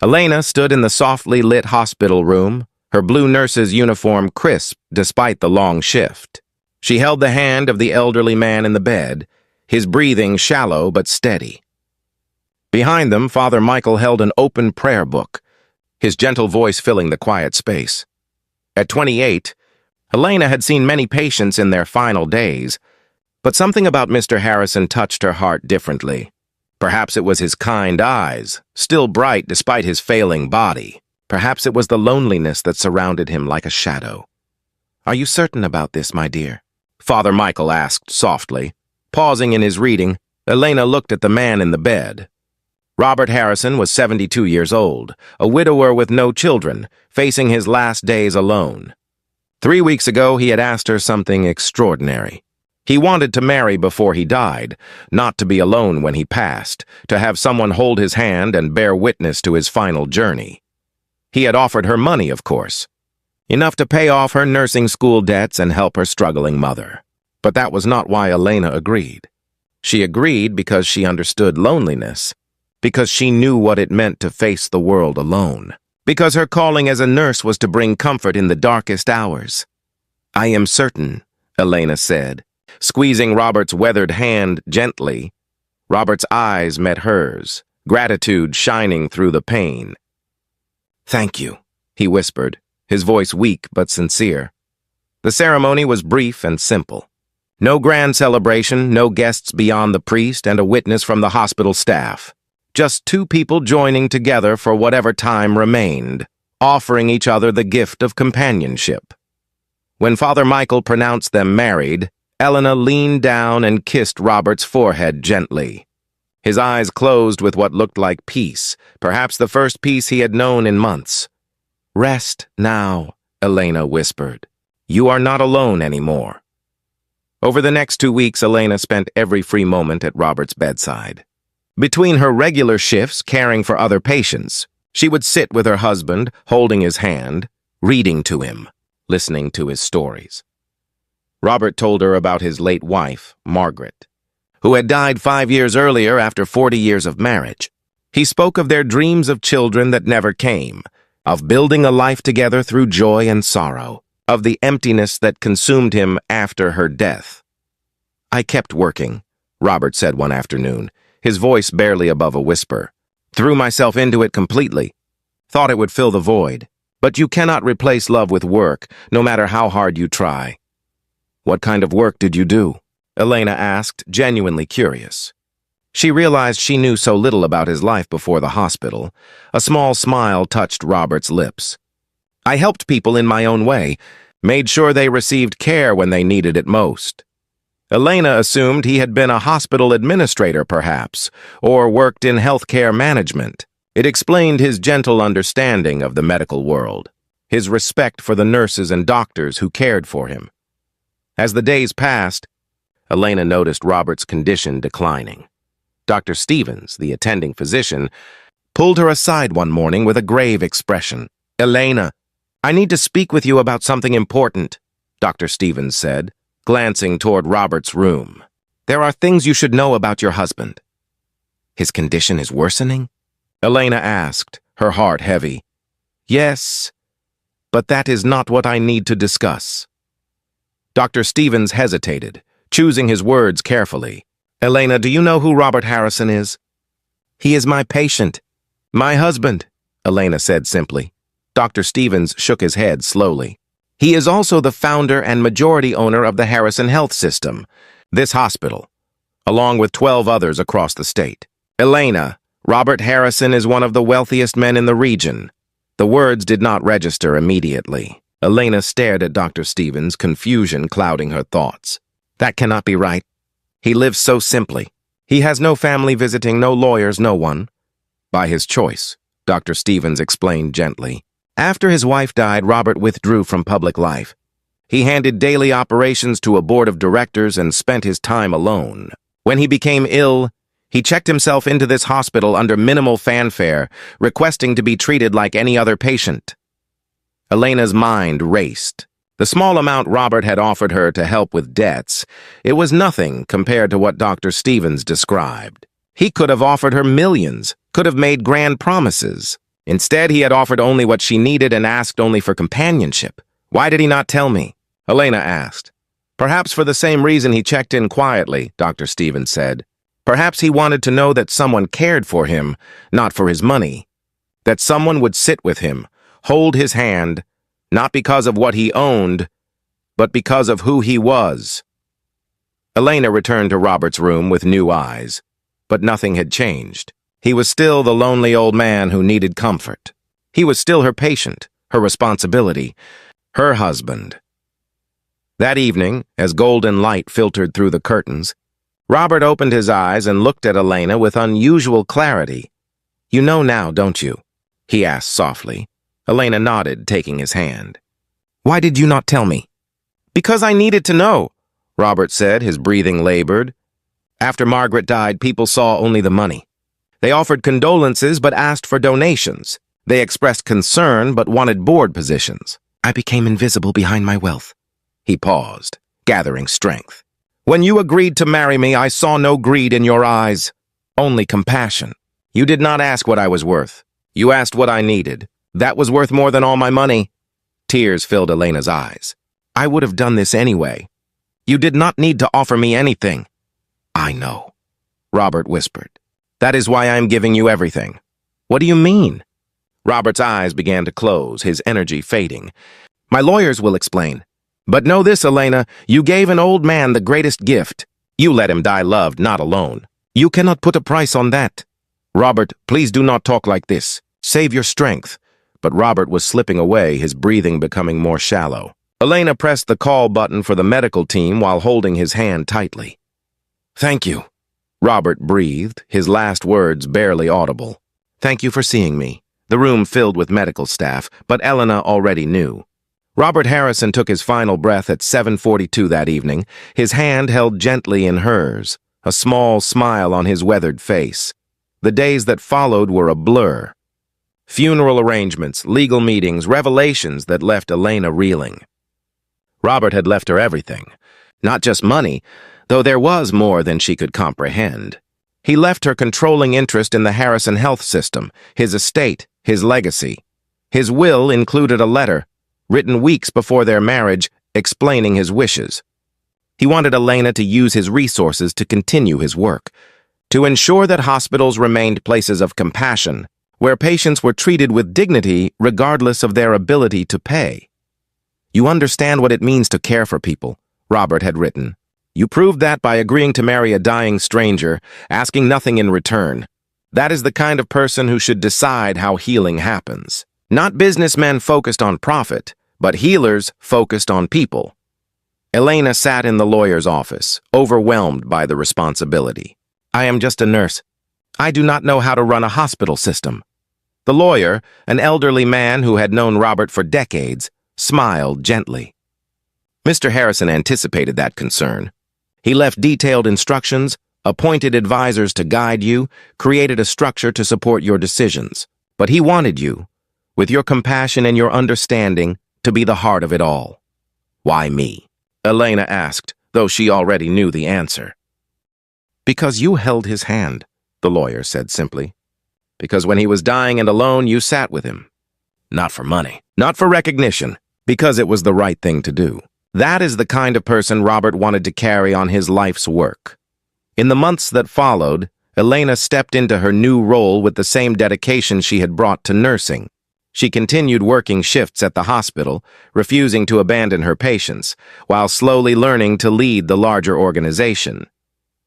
Elena stood in the softly lit hospital room, her blue nurse's uniform crisp despite the long shift. She held the hand of the elderly man in the bed, his breathing shallow but steady. Behind them, Father Michael held an open prayer book, his gentle voice filling the quiet space. At 28, Elena had seen many patients in their final days, but something about Mr. Harrison touched her heart differently. Perhaps it was his kind eyes, still bright despite his failing body. Perhaps it was the loneliness that surrounded him like a shadow. "Are you certain about this, my dear?" Father Michael asked softly. Pausing in his reading, Elena looked at the man in the bed. Robert Harrison was 72 years old, a widower with no children, facing his last days alone. 3 weeks ago, he had asked her something extraordinary. He wanted to marry before he died, not to be alone when he passed, to have someone hold his hand and bear witness to his final journey. He had offered her money, of course, enough to pay off her nursing school debts and help her struggling mother. But that was not why Elena agreed. She agreed because she understood loneliness, because she knew what it meant to face the world alone, because her calling as a nurse was to bring comfort in the darkest hours. "I am certain," Elena said, squeezing Robert's weathered hand gently. Robert's eyes met hers, gratitude shining through the pain. "Thank you," he whispered, his voice weak but sincere. The ceremony was brief and simple. No grand celebration, no guests beyond the priest and a witness from the hospital staff. Just two people joining together for whatever time remained, offering each other the gift of companionship. When Father Michael pronounced them married, Elena leaned down and kissed Robert's forehead gently. His eyes closed with what looked like peace, perhaps the first peace he had known in months. "Rest now," Elena whispered. "You are not alone anymore." Over the next 2 weeks, Elena spent every free moment at Robert's bedside. Between her regular shifts caring for other patients, she would sit with her husband, holding his hand, reading to him, listening to his stories. Robert told her about his late wife, Margaret, who had died 5 years earlier after 40 years of marriage. He spoke of their dreams of children that never came, of building a life together through joy and sorrow, of the emptiness that consumed him after her death. "I kept working," Robert said one afternoon, his voice barely above a whisper. "Threw myself into it completely. Thought it would fill the void. But you cannot replace love with work, no matter how hard you try." "What kind of work did you do?" Elena asked, genuinely curious. She realized she knew so little about his life before the hospital. A small smile touched Robert's lips. "I helped people in my own way, made sure they received care when they needed it most." Elena assumed he had been a hospital administrator, perhaps, or worked in healthcare management. It explained his gentle understanding of the medical world, his respect for the nurses and doctors who cared for him. As the days passed, Elena noticed Robert's condition declining. Dr. Stevens, the attending physician, pulled her aside one morning with a grave expression. "Elena, I need to speak with you about something important," Dr. Stevens said, glancing toward Robert's room. "There are things you should know about your husband." "His condition is worsening?" Elena asked, her heart heavy. "Yes, but that is not what I need to discuss." Dr. Stevens hesitated, choosing his words carefully. "Elena, do you know who Robert Harrison is?" "He is my patient. My husband," Elena said simply. Dr. Stevens shook his head slowly. "He is also the founder and majority owner of the Harrison Health System, this hospital, along with 12 others across the state. Elena, Robert Harrison is one of the wealthiest men in the region." The words did not register immediately. Elena stared at Dr. Stevens, confusion clouding her thoughts. "That cannot be right. He lives so simply. He has no family visiting, no lawyers, no one." "By his choice," Dr. Stevens explained gently. After his wife died, Robert withdrew from public life. He handed daily operations to a board of directors and spent his time alone. When he became ill, he checked himself into this hospital under minimal fanfare, requesting to be treated like any other patient. Elena's mind raced. The small amount Robert had offered her to help with debts, it was nothing compared to what Dr. Stevens described. He could have offered her millions, could have made grand promises. Instead, he had offered only what she needed and asked only for companionship. Why did he not tell me? Elena asked. Perhaps for the same reason he checked in quietly, Dr. Stevens said. Perhaps he wanted to know that someone cared for him, not for his money. That someone would sit with him, hold his hand, not because of what he owned, but because of who he was. Elena returned to Robert's room with new eyes, but nothing had changed. He was still the lonely old man who needed comfort. He was still her patient, her responsibility, her husband. That evening, as golden light filtered through the curtains, Robert opened his eyes and looked at Elena with unusual clarity. "You know now, don't you?" he asked softly. Elena nodded, taking his hand. "Why did you not tell me?" "Because I needed to know," Robert said, his breathing labored. "After Margaret died, people saw only the money. They offered condolences but asked for donations. They expressed concern but wanted board positions. I became invisible behind my wealth." He paused, gathering strength. "When you agreed to marry me, I saw no greed in your eyes, only compassion. You did not ask what I was worth. You asked what I needed. That was worth more than all my money." Tears filled Elena's eyes. "I would have done this anyway. You did not need to offer me anything." "I know," Robert whispered. "That is why I am giving you everything." "What do you mean?" Robert's eyes began to close, his energy fading. "My lawyers will explain. But know this, Elena, you gave an old man the greatest gift. You let him die loved, not alone. You cannot put a price on that." "Robert, please do not talk like this. Save your strength." But Robert was slipping away, his breathing becoming more shallow. Elena pressed the call button for the medical team while holding his hand tightly. "Thank you," Robert breathed, his last words barely audible. "Thank you for seeing me." The room filled with medical staff, but Elena already knew. Robert Harrison took his final breath at 7:42 that evening, his hand held gently in hers, a small smile on his weathered face. The days that followed were a blur. Funeral arrangements, legal meetings, revelations that left Elena reeling. Robert had left her everything. Not just money, though there was more than she could comprehend. He left her controlling interest in the Harrison health system, his estate, his legacy. His will included a letter, written weeks before their marriage, explaining his wishes. He wanted Elena to use his resources to continue his work, to ensure that hospitals remained places of compassion, where patients were treated with dignity regardless of their ability to pay. "You understand what it means to care for people," Robert had written. "You proved that by agreeing to marry a dying stranger, asking nothing in return. That is the kind of person who should decide how healing happens. Not businessmen focused on profit, but healers focused on people." Elena sat in the lawyer's office, overwhelmed by the responsibility. "I am just a nurse. I do not know how to run a hospital system." The lawyer, an elderly man who had known Robert for decades, smiled gently. Mr. Harrison anticipated that concern. He left detailed instructions, appointed advisors to guide you, created a structure to support your decisions. But he wanted you, with your compassion and your understanding, to be the heart of it all. "Why me?" Elena asked, though she already knew the answer. "Because you held his hand," the lawyer said simply. "Because when he was dying and alone, you sat with him. Not for money, not for recognition, because it was the right thing to do." That is the kind of person Robert wanted to carry on his life's work. In the months that followed, Elena stepped into her new role with the same dedication she had brought to nursing. She continued working shifts at the hospital, refusing to abandon her patients, while slowly learning to lead the larger organization.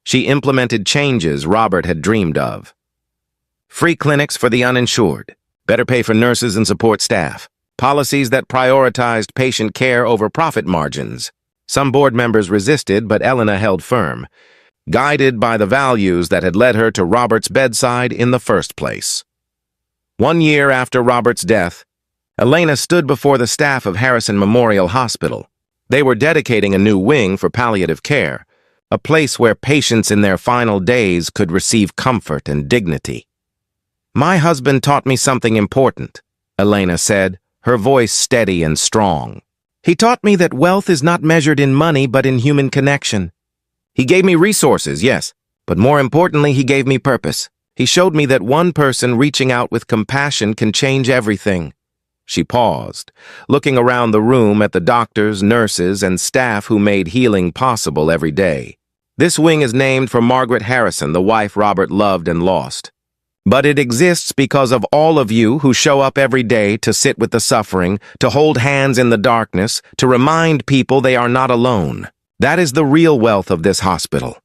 She implemented changes Robert had dreamed of. Free clinics for the uninsured, better pay for nurses and support staff, policies that prioritized patient care over profit margins. Some board members resisted, but Elena held firm, guided by the values that had led her to Robert's bedside in the first place. 1 year after Robert's death, Elena stood before the staff of Harrison Memorial Hospital. They were dedicating a new wing for palliative care, a place where patients in their final days could receive comfort and dignity. "My husband taught me something important," Elena said, her voice steady and strong. "He taught me that wealth is not measured in money but in human connection. He gave me resources, yes, but more importantly, he gave me purpose. He showed me that one person reaching out with compassion can change everything. She paused, looking around the room at the doctors, nurses, and staff who made healing possible every day. This wing is named for Margaret Harrison, the wife Robert loved and lost. But it exists because of all of you who show up every day to sit with the suffering, to hold hands in the darkness, to remind people they are not alone. That is the real wealth of this hospital.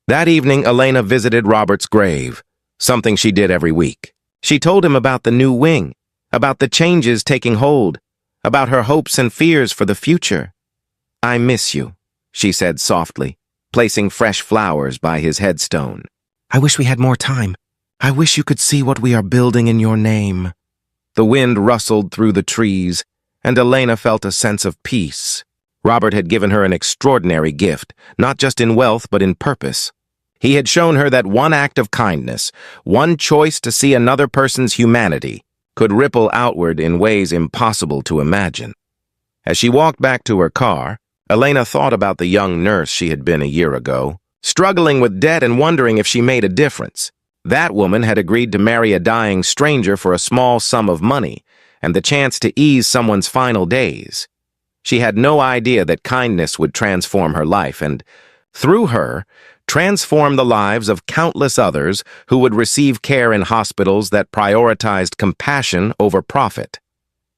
That evening, Elena visited Robert's grave, something she did every week. She told him about the new wing, about the changes taking hold, about her hopes and fears for the future. "I miss you," she said softly, placing fresh flowers by his headstone. "I wish we had more time. I wish you could see what we are building in your name." The wind rustled through the trees, and Elena felt a sense of peace. Robert had given her an extraordinary gift, not just in wealth but in purpose. He had shown her that one act of kindness, one choice to see another person's humanity, could ripple outward in ways impossible to imagine. As she walked back to her car, Elena thought about the young nurse she had been a year ago, struggling with debt and wondering if she made a difference. That woman had agreed to marry a dying stranger for a small sum of money and the chance to ease someone's final days. She had no idea that kindness would transform her life and, through her, transform the lives of countless others who would receive care in hospitals that prioritized compassion over profit.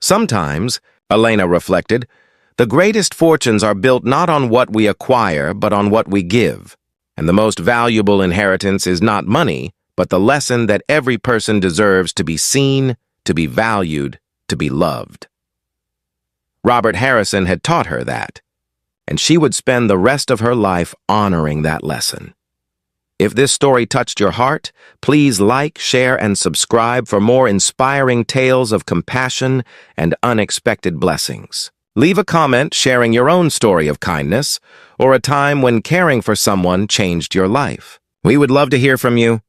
Sometimes, Elena reflected, the greatest fortunes are built not on what we acquire but on what we give. And the most valuable inheritance is not money, but the lesson that every person deserves to be seen, to be valued, to be loved. Robert Harrison had taught her that, and she would spend the rest of her life honoring that lesson. If this story touched your heart, please like, share, and subscribe for more inspiring tales of compassion and unexpected blessings. Leave a comment sharing your own story of kindness or a time when caring for someone changed your life. We would love to hear from you.